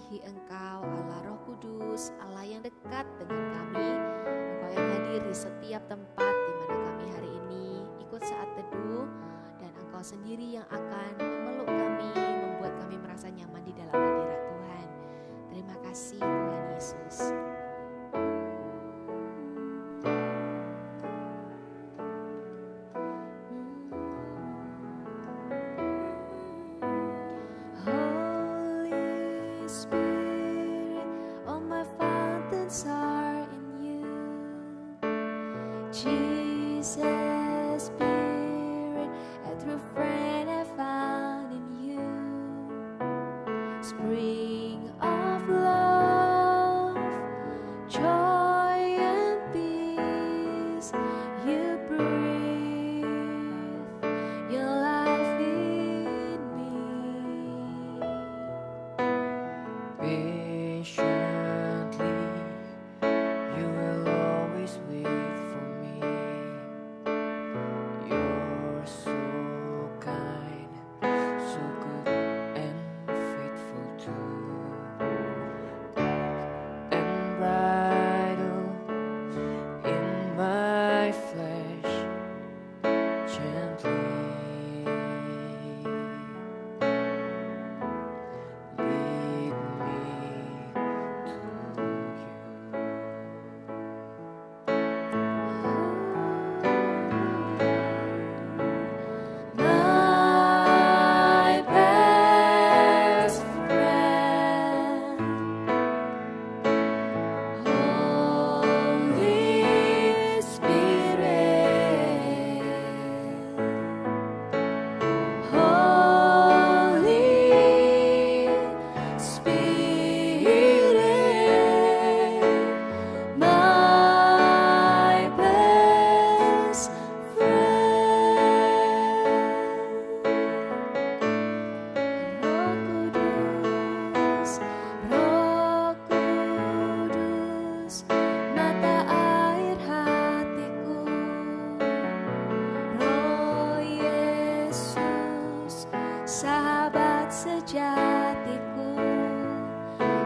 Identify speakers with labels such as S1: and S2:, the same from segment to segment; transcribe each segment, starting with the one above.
S1: mengasihi Engkau, Allah Roh Kudus, Allah yang dekat dengan kami. Engkau yang hadir di setiap tempat di mana kami hari ini ikut saat teduh, dan Engkau sendiri yang akan memeluk kami, membuat kami merasa nyaman di dalam hadirat Tuhan. Terima kasih Tuhan Yesus. Are in you, Jesus, Spirit, a true friend I found in you, spring of love, joy and peace, you breathe your life in me. Sahabat sejatiku,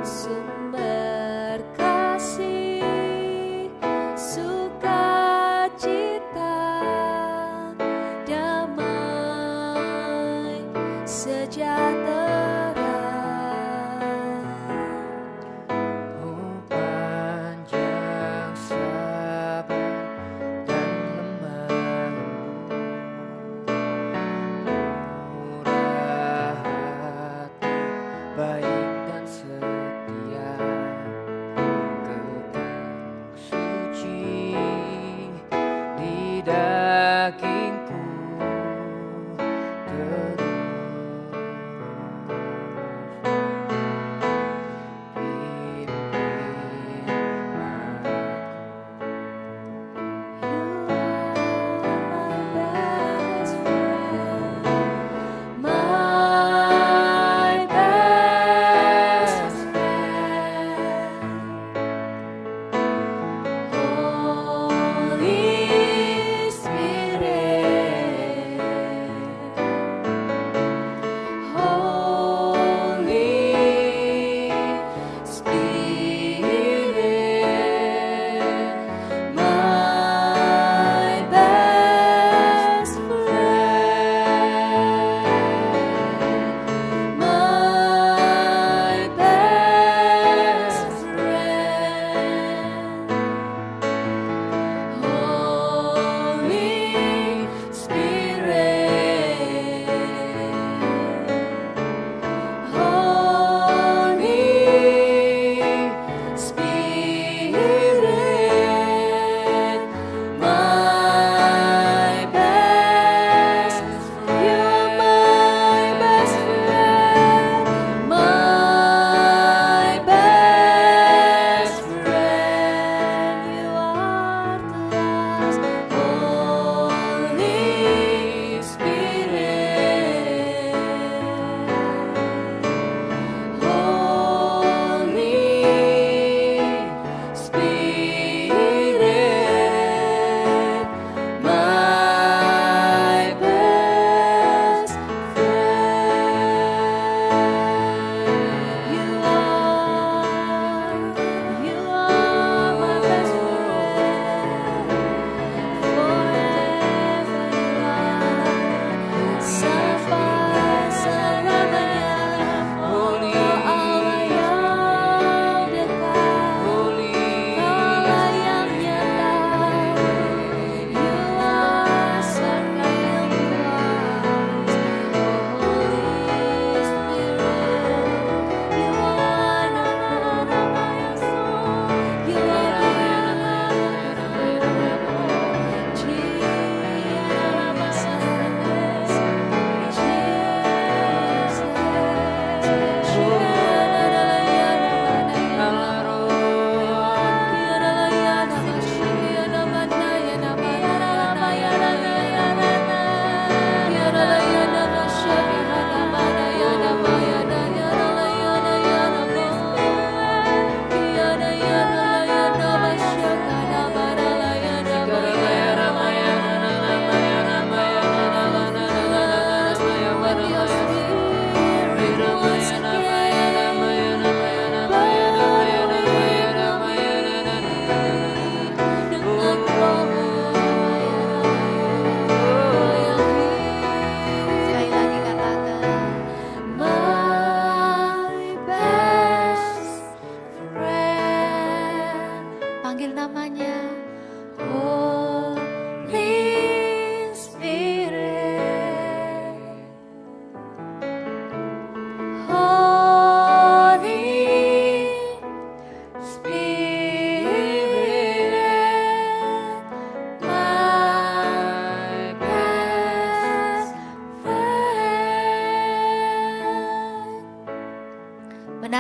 S1: sumber kasih, sukacita, damai, sejahtera.
S2: Oh, panjang sabar dan lemah lembut, baik dan setia,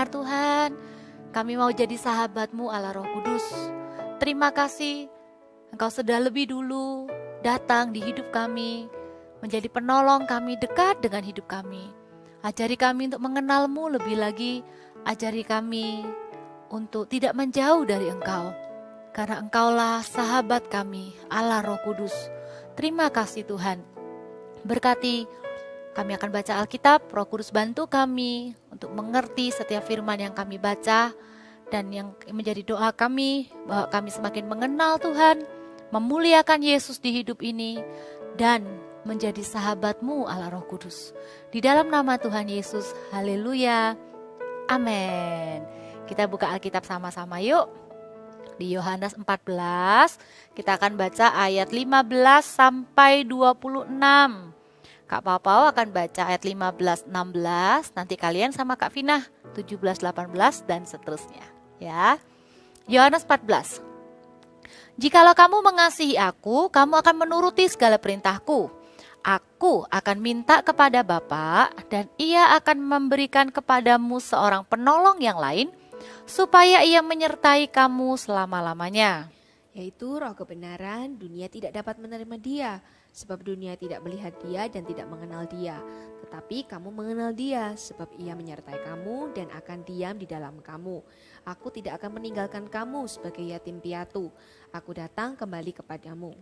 S3: benar Tuhan. Kami mau jadi sahabat-Mu Allah Roh Kudus. Terima kasih Engkau sudah lebih dulu datang di hidup kami, menjadi penolong kami, dekat dengan hidup kami. Ajari kami untuk mengenal-Mu lebih lagi. Ajari kami untuk tidak menjauh dari Engkau, karena Engkaulah sahabat kami, Allah Roh Kudus. Terima kasih Tuhan. Berkati kami akan baca Alkitab, Roh Kudus bantu kami untuk mengerti setiap firman yang kami baca, dan yang menjadi doa kami bahwa kami semakin mengenal Tuhan, memuliakan Yesus di hidup ini, dan menjadi sahabat-Mu Allah Roh Kudus. Di dalam nama Tuhan Yesus, haleluya, amin. Kita buka Alkitab sama-sama yuk. Di Yohanes 14, kita akan baca ayat 15 sampai 26. Kak Pau akan baca ayat 15-16, nanti kalian sama Kak Vina 17-18 dan seterusnya. Ya, Yohanes 14. Jikalau kamu mengasihi aku, kamu akan menuruti segala perintahku. Aku akan minta kepada Bapa dan Ia akan memberikan kepadamu seorang penolong yang lain, supaya Ia menyertai kamu selama-lamanya.
S1: Yaitu roh kebenaran, dunia tidak dapat menerima dia, sebab dunia tidak melihat dia dan tidak mengenal dia. Tetapi kamu mengenal dia, sebab ia menyertai kamu dan akan diam di dalam kamu. Aku tidak akan meninggalkan kamu sebagai yatim piatu. Aku datang kembali kepadamu.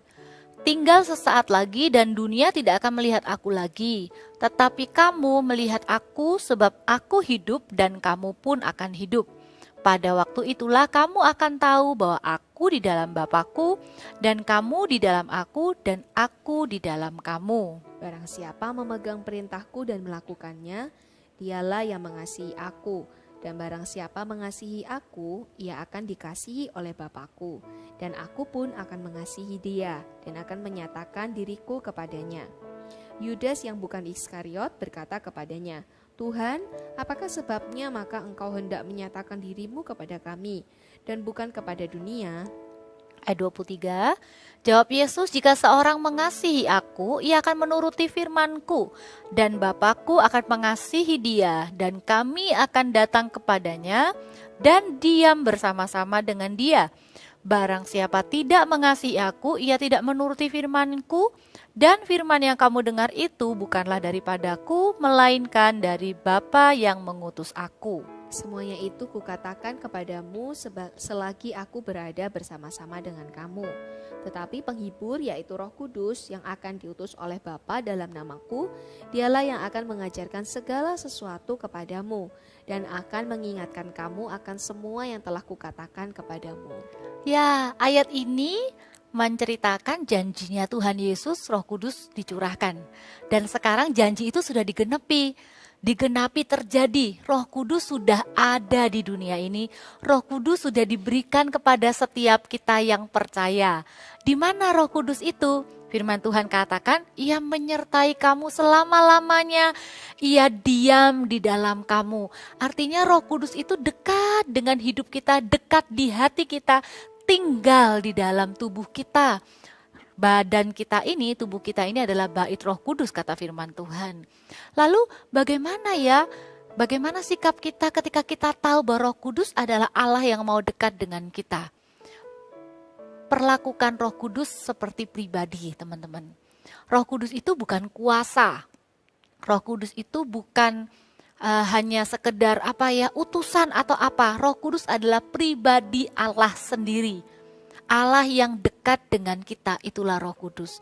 S3: Tinggal sesaat lagi dan dunia tidak akan melihat aku lagi. Tetapi kamu melihat aku, sebab aku hidup dan kamu pun akan hidup. Pada waktu itulah kamu akan tahu bahwa aku di dalam Bapa-Ku, dan kamu di dalam aku, dan aku di dalam kamu.
S1: Barang siapa memegang perintahku dan melakukannya, dialah yang mengasihi aku. Dan barang siapa mengasihi aku, ia akan dikasihi oleh Bapa-Ku. Dan aku pun akan mengasihi dia, dan akan menyatakan diriku kepadanya. Yudas yang bukan Iskariot berkata kepadanya, Tuhan, apakah sebabnya maka engkau hendak menyatakan dirimu kepada kami, dan bukan kepada dunia?
S3: Ayat 23, jawab Yesus, jika seorang mengasihi aku, ia akan menuruti firman-Ku, dan Bapa-Ku akan mengasihi dia, dan kami akan datang kepadanya, dan diam bersama-sama dengan dia. Barang siapa tidak mengasihi aku, ia tidak menuruti firman-Ku, dan firman yang kamu dengar itu bukanlah daripadaku, melainkan dari Bapa yang mengutus aku.
S1: Semuanya itu kukatakan kepadamu selagi aku berada bersama-sama dengan kamu. Tetapi penghibur, yaitu Roh Kudus yang akan diutus oleh Bapa dalam namaku, dialah yang akan mengajarkan segala sesuatu kepadamu, dan akan mengingatkan kamu akan semua yang telah kukatakan kepadamu.
S3: Ya, ayat ini menceritakan janjinya Tuhan Yesus, Roh Kudus dicurahkan. Dan sekarang janji itu sudah digenapi terjadi. Roh Kudus sudah ada di dunia ini. Roh Kudus sudah diberikan kepada setiap kita yang percaya. Di mana Roh Kudus itu? Firman Tuhan katakan, ia menyertai kamu selama-lamanya. Ia diam di dalam kamu. Artinya Roh Kudus itu dekat dengan hidup kita, dekat di hati kita, tinggal di dalam tubuh kita. Badan kita ini, tubuh kita ini adalah bait Roh Kudus, kata firman Tuhan. Lalu bagaimana ya? Bagaimana sikap kita ketika kita tahu bahwa Roh Kudus adalah Allah yang mau dekat dengan kita? Perlakukan Roh Kudus seperti pribadi, teman-teman. Roh Kudus itu bukan kuasa. Roh Kudus itu bukan hanya sekedar utusan atau apa. Roh Kudus adalah pribadi Allah sendiri. Allah yang dekat dengan kita, itulah Roh Kudus.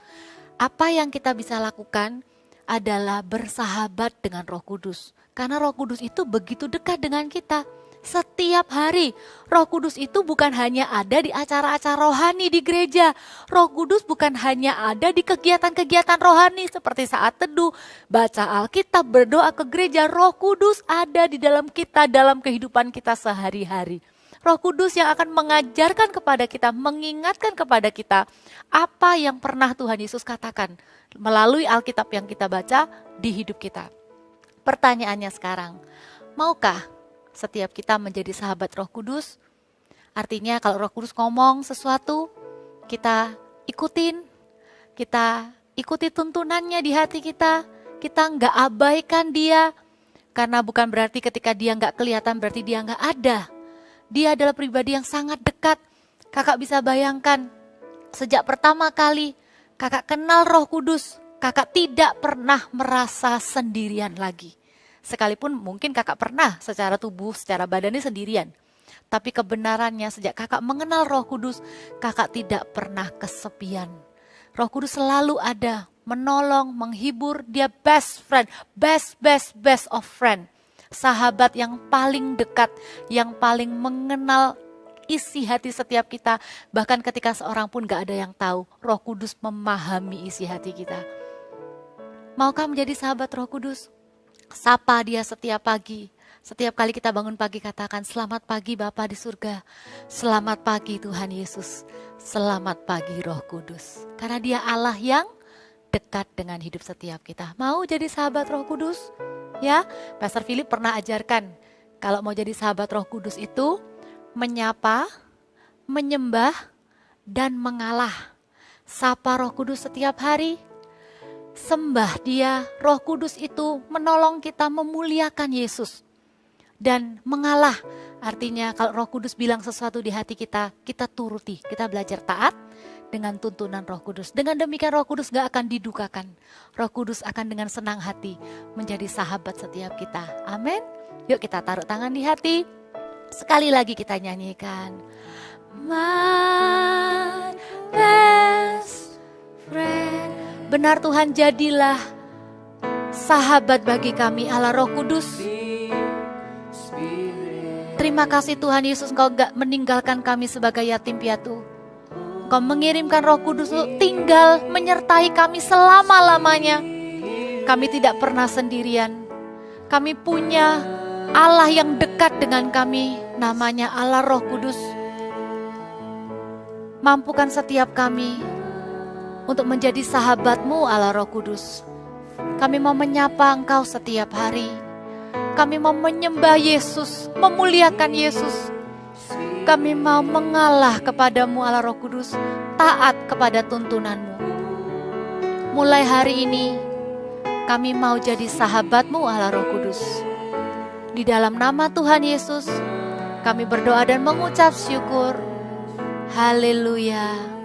S3: Apa yang kita bisa lakukan adalah bersahabat dengan Roh Kudus. Karena Roh Kudus itu begitu dekat dengan kita. Setiap hari Roh Kudus itu bukan hanya ada di acara-acara rohani di gereja. Roh Kudus bukan hanya ada di kegiatan-kegiatan rohani seperti saat teduh, baca Alkitab, berdoa ke gereja. Roh Kudus ada di dalam kita, dalam kehidupan kita sehari-hari. Roh Kudus yang akan mengajarkan kepada kita, mengingatkan kepada kita apa yang pernah Tuhan Yesus katakan melalui Alkitab yang kita baca di hidup kita. Pertanyaannya sekarang, maukah setiap kita menjadi sahabat Roh Kudus? Artinya kalau Roh Kudus ngomong sesuatu, kita ikuti tuntunannya di hati kita nggak abaikan dia. Karena bukan berarti ketika dia nggak kelihatan berarti dia nggak ada. Dia adalah pribadi yang sangat dekat. Kakak bisa bayangkan, sejak pertama kali kakak kenal Roh Kudus, kakak tidak pernah merasa sendirian lagi. Sekalipun mungkin kakak pernah secara tubuh, secara badannya sendirian. Tapi kebenarannya sejak kakak mengenal Roh Kudus, kakak tidak pernah kesepian. Roh Kudus selalu ada, menolong, menghibur. Dia best friend, best of friend. Sahabat yang paling dekat, yang paling mengenal isi hati setiap kita. Bahkan ketika seorang pun gak ada yang tahu, Roh Kudus memahami isi hati kita. Maukah menjadi sahabat Roh Kudus? Sapa dia setiap pagi. Setiap kali kita bangun pagi katakan, selamat pagi Bapa di surga. Selamat pagi Tuhan Yesus. Selamat pagi Roh Kudus. Karena dia Allah yang dekat dengan hidup setiap kita. Mau jadi sahabat Roh Kudus? Ya, Pastor Philip pernah ajarkan, kalau mau jadi sahabat Roh Kudus itu menyapa, menyembah, dan mengalah. Sapa Roh Kudus setiap hari, sembah dia. Roh Kudus itu menolong kita memuliakan Yesus. Dan mengalah, artinya kalau Roh Kudus bilang sesuatu di hati kita, kita turuti, kita belajar taat dengan tuntunan Roh Kudus. Dengan demikian Roh Kudus gak akan didukakan. Roh Kudus akan dengan senang hati menjadi sahabat setiap kita. Amin. Yuk kita taruh tangan di hati. Sekali lagi kita nyanyikan. My best friend. Benar Tuhan, jadilah sahabat bagi kami Allah Roh Kudus. Terima kasih Tuhan Yesus, Engkau gak meninggalkan kami sebagai yatim piatu. Engkau mengirimkan Roh Kudus tinggal menyertai kami selama-lamanya. Kami tidak pernah sendirian. Kami punya Allah yang dekat dengan kami, namanya Allah Roh Kudus. Mampukan setiap kami untuk menjadi sahabat-Mu Allah Roh Kudus. Kami mau menyapa Engkau setiap hari. Kami mau menyembah Yesus, memuliakan Yesus. Kami mau mengalah kepadamu Allah Roh Kudus, taat kepada tuntunan-Mu. Mulai hari ini, kami mau jadi sahabat-Mu Allah Roh Kudus. Di dalam nama Tuhan Yesus, kami berdoa dan mengucap syukur. Haleluya.